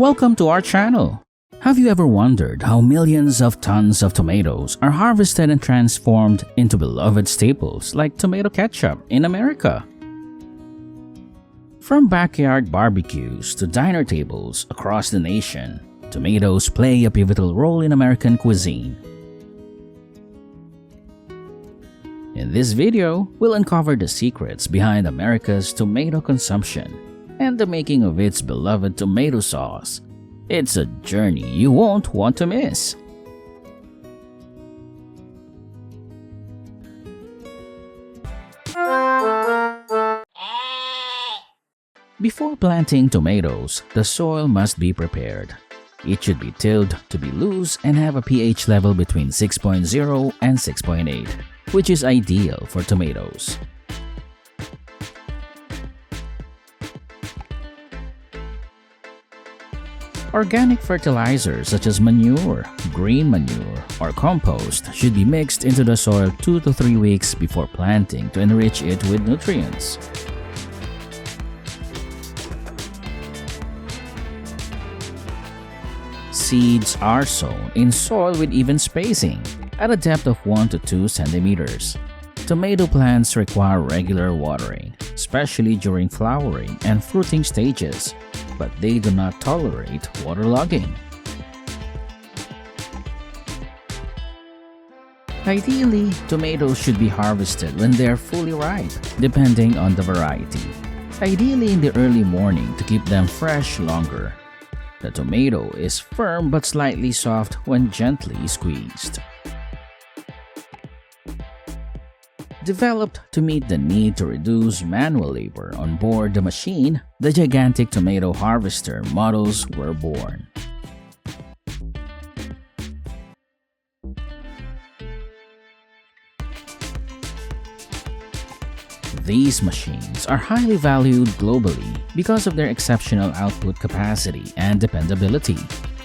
Welcome to our channel. Have you ever wondered how millions of tons of tomatoes are harvested and transformed into beloved staples like tomato ketchup in America? From backyard barbecues to diner tables across the nation, tomatoes play a pivotal role in American cuisine. In this video, we'll uncover the secrets behind America's tomato consumption and the making of its beloved tomato sauce. It's a journey you won't want to miss. Before planting tomatoes, the soil must be prepared. It should be tilled to be loose and have a pH level between 6.0 and 6.8, which is ideal for tomatoes. Organic fertilizers such as manure, green manure, or compost should be mixed into the soil 2 to 3 weeks before planting to enrich it with nutrients. Seeds are sown in soil with even spacing, at a depth of 1 to 2 centimeters. Tomato plants require regular watering, especially during flowering and fruiting stages, but they do not tolerate waterlogging. Ideally, tomatoes should be harvested when they are fully ripe, depending on the variety. Ideally in the early morning to keep them fresh longer. The tomato is firm but slightly soft when gently squeezed. Developed to meet the need to reduce manual labor on board the machine, the gigantic tomato harvester models were born. These machines are highly valued globally because of their exceptional output capacity and dependability,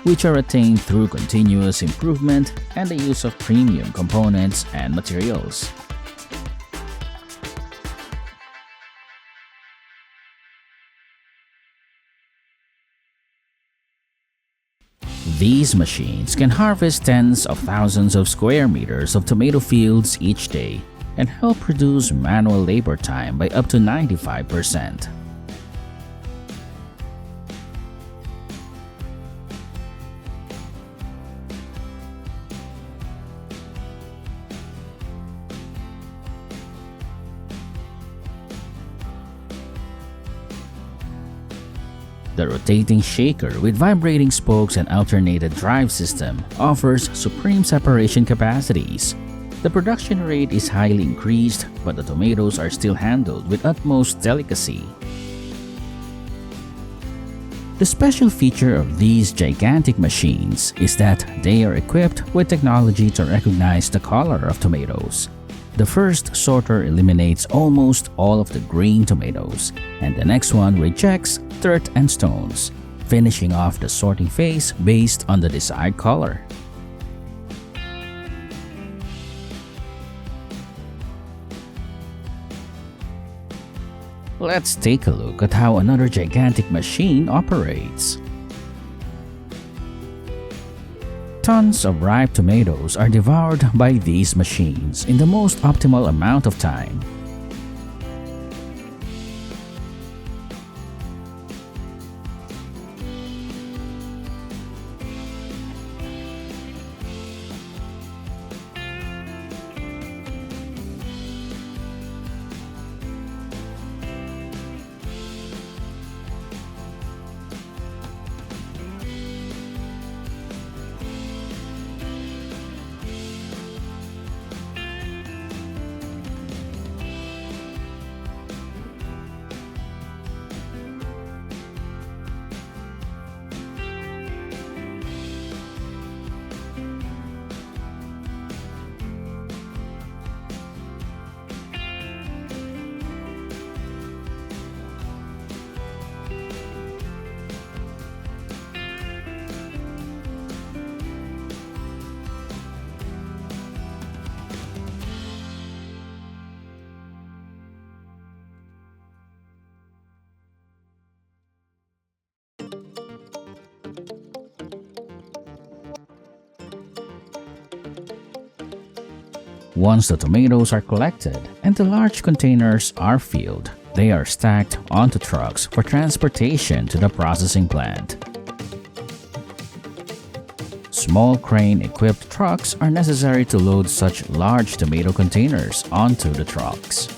which are attained through continuous improvement and the use of premium components and materials. These machines can harvest tens of thousands of square meters of tomato fields each day and help reduce manual labor time by up to 95%. The rotating shaker with vibrating spokes and alternated drive system offers supreme separation capacities. The production rate is highly increased, but the tomatoes are still handled with utmost delicacy. The special feature of these gigantic machines is that they are equipped with technology to recognize the color of tomatoes. The first sorter eliminates almost all of the green tomatoes, and the next one rejects dirt and stones, finishing off the sorting phase based on the desired color. Let's take a look at how another gigantic machine operates. Tons of ripe tomatoes are devoured by these machines in the most optimal amount of time. Once the tomatoes are collected and the large containers are filled, they are stacked onto trucks for transportation to the processing plant. Small crane-equipped trucks are necessary to load such large tomato containers onto the trucks.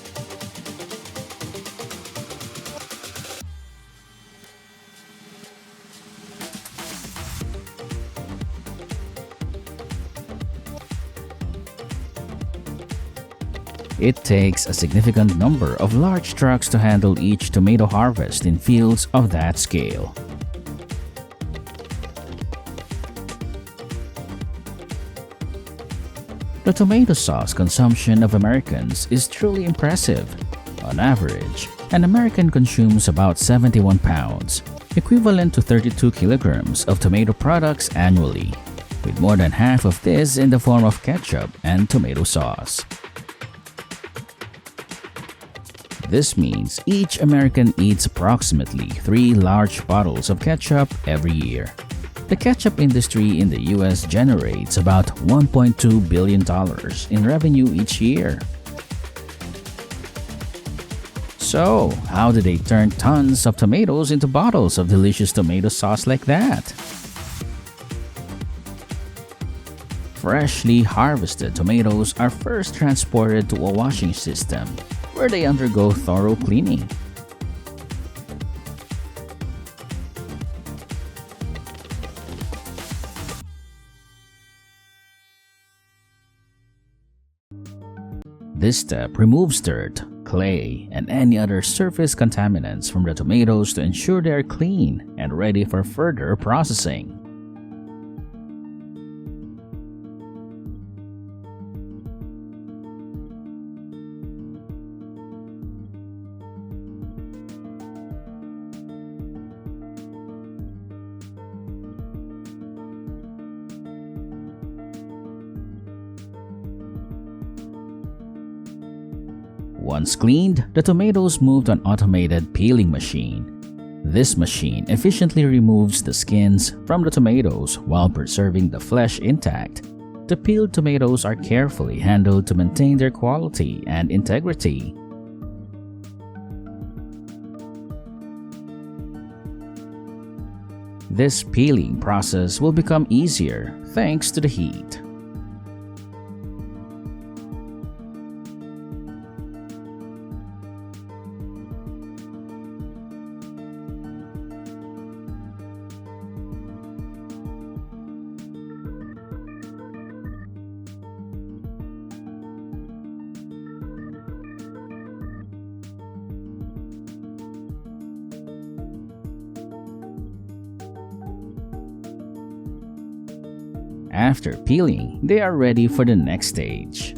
It takes a significant number of large trucks to handle each tomato harvest in fields of that scale. The tomato sauce consumption of Americans is truly impressive. On average, an American consumes about 71 pounds, equivalent to 32 kilograms of tomato products annually, with more than half of this in the form of ketchup and tomato sauce. This means each American eats approximately 3 large bottles of ketchup every year. The ketchup industry in the US generates about $1.2 billion in revenue each year. So, how do they turn tons of tomatoes into bottles of delicious tomato sauce like that? Freshly harvested tomatoes are first transported to a washing system, where they undergo thorough cleaning. This step removes dirt, clay, and any other surface contaminants from the tomatoes to ensure they are clean and ready for further processing. Once cleaned, the tomatoes move to an automated peeling machine. This machine efficiently removes the skins from the tomatoes while preserving the flesh intact. The peeled tomatoes are carefully handled to maintain their quality and integrity. This peeling process will become easier thanks to the heat. After peeling, they are ready for the next stage.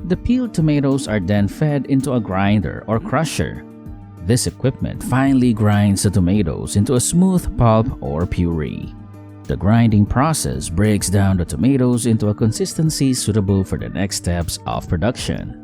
The peeled tomatoes are then fed into a grinder or crusher. This equipment finely grinds the tomatoes into a smooth pulp or puree. The grinding process breaks down the tomatoes into a consistency suitable for the next steps of production.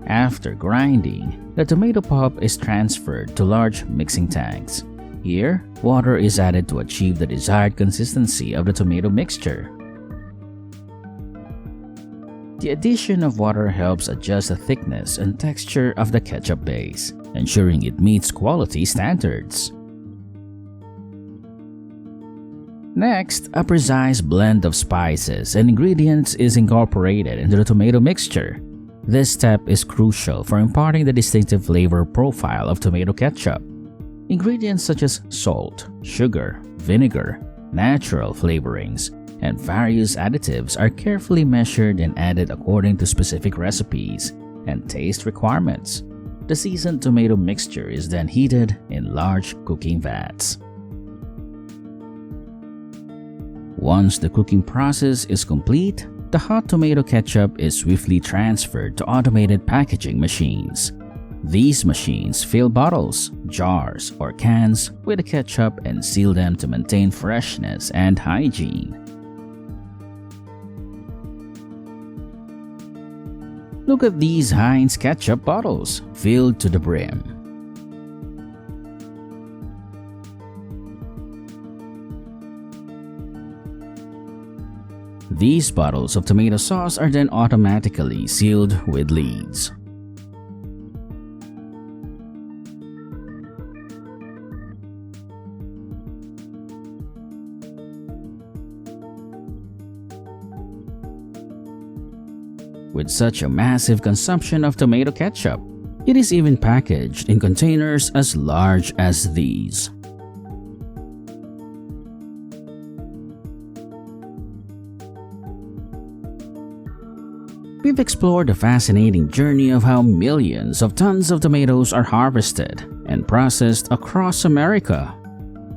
After grinding, the tomato pulp is transferred to large mixing tanks. Here, water is added to achieve the desired consistency of the tomato mixture. The addition of water helps adjust the thickness and texture of the ketchup base, ensuring it meets quality standards. Next, a precise blend of spices and ingredients is incorporated into the tomato mixture. This step is crucial for imparting the distinctive flavor profile of tomato ketchup. Ingredients such as salt, sugar, vinegar, natural flavorings, and various additives are carefully measured and added according to specific recipes and taste requirements. The seasoned tomato mixture is then heated in large cooking vats. Once the cooking process is complete, the hot tomato ketchup is swiftly transferred to automated packaging machines. These machines fill bottles, jars, or cans with the ketchup and seal them to maintain freshness and hygiene. Look at these Heinz ketchup bottles, filled to the brim. These bottles of tomato sauce are then automatically sealed with lids. With such a massive consumption of tomato ketchup, it is even packaged in containers as large as these. We've explored the fascinating journey of how millions of tons of tomatoes are harvested and processed across America.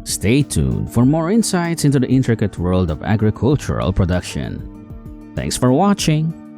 Stay tuned for more insights into the intricate world of agricultural production. Thanks for watching.